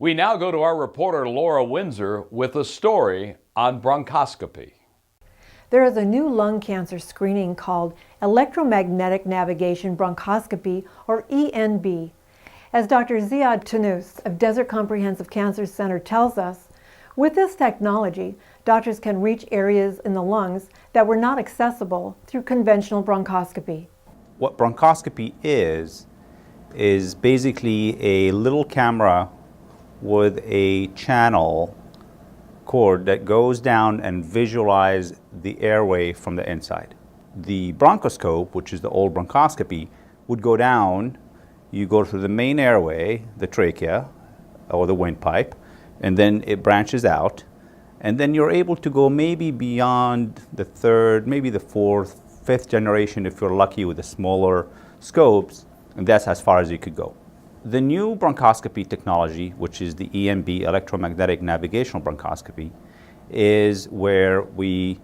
We now go to our reporter Laura Windsor with a story on bronchoscopy. There is a new lung cancer screening called Electromagnetic Navigation Bronchoscopy, or ENB. As Dr. Ziad Tannous of Desert Comprehensive Cancer Center tells us, with this technology, doctors can reach areas in the lungs that were not accessible through conventional bronchoscopy. What bronchoscopy is basically a little camera with a channel cord that goes down and visualize the airway from the inside. The bronchoscope, which is the old bronchoscopy, would go down, you go through the main airway, the trachea or the windpipe, and then it branches out, and then you're able to go maybe beyond the third, maybe the fourth, fifth generation if you're lucky with the smaller scopes, and that's as far as you could go. The new bronchoscopy technology, which is the ENB, Electromagnetic Navigation Bronchoscopy, is where we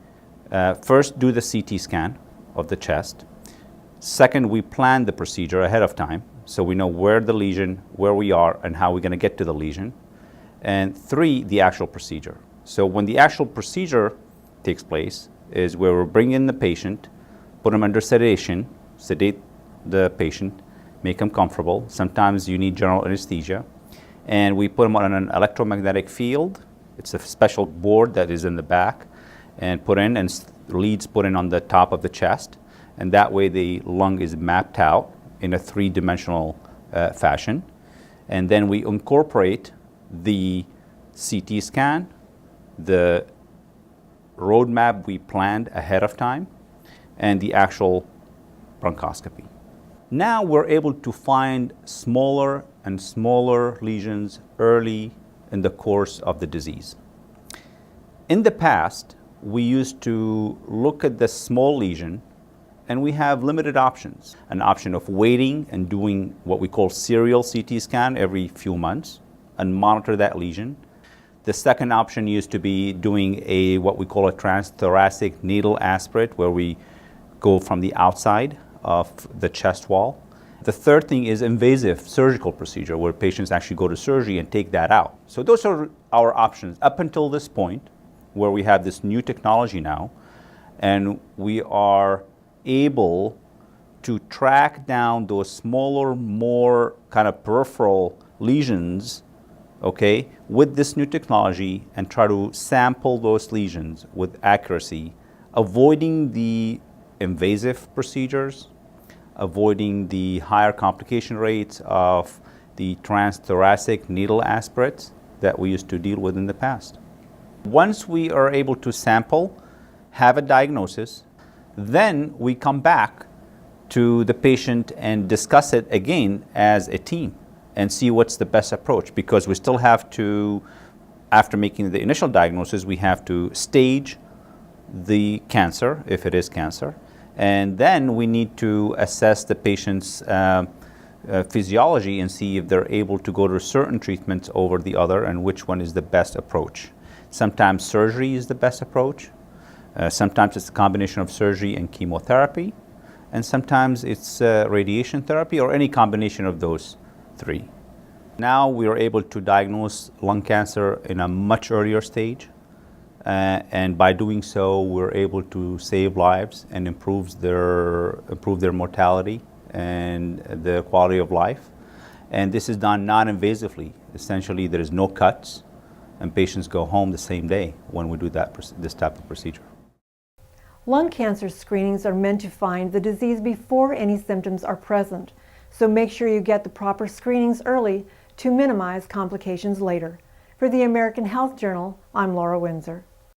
first do the CT scan of the chest. Second, we plan the procedure ahead of time, so we know where the lesion, where we are, and how we're going to get to the lesion. And three, the actual procedure. So when the actual procedure takes place is where we bring in the patient, put them under sedation, sedate the patient, make them comfortable. Sometimes you need general anesthesia. And we put them on an electromagnetic field. It's a special board that is in the back and put in, and leads put in on the top of the chest. And that way the lung is mapped out in a three-dimensional fashion. And then we incorporate the CT scan, the roadmap we planned ahead of time, and the actual bronchoscopy. Now we're able to find smaller and smaller lesions early in the course of the disease. In the past, we used to look at the small lesion, and we have limited options. An option of waiting and doing what we call serial CT scan every few months and monitor that lesion. The second option used to be doing what we call a transthoracic needle aspirate, where we go from the outside of the chest wall. The third thing is invasive surgical procedure, where patients actually go to surgery and take that out. So those are our options up until this point, where we have this new technology now, and we are able to track down those smaller, more kind of peripheral lesions, okay, with this new technology, and try to sample those lesions with accuracy, avoiding the invasive procedures, avoiding the higher complication rates of the transthoracic needle aspirates that we used to deal with in the past. Once we are able to sample, have a diagnosis, then we come back to the patient and discuss it again as a team and see what's the best approach, because we still have to, after making the initial diagnosis, we have to stage the cancer, if it is cancer, and then we need to assess the patient's physiology and see if they're able to go to certain treatments over the other and which one is the best approach. Sometimes surgery is the best approach. Sometimes it's a combination of surgery and chemotherapy, and sometimes it's radiation therapy or any combination of those three. Now we are able to diagnose lung cancer in a much earlier stage, and by doing so, we're able to save lives and improve their mortality and their quality of life. And this is done non-invasively. Essentially, there is no cuts, and patients go home the same day when we do this type of procedure. Lung cancer screenings are meant to find the disease before any symptoms are present, so make sure you get the proper screenings early to minimize complications later. For the American Health Journal, I'm Laura Windsor.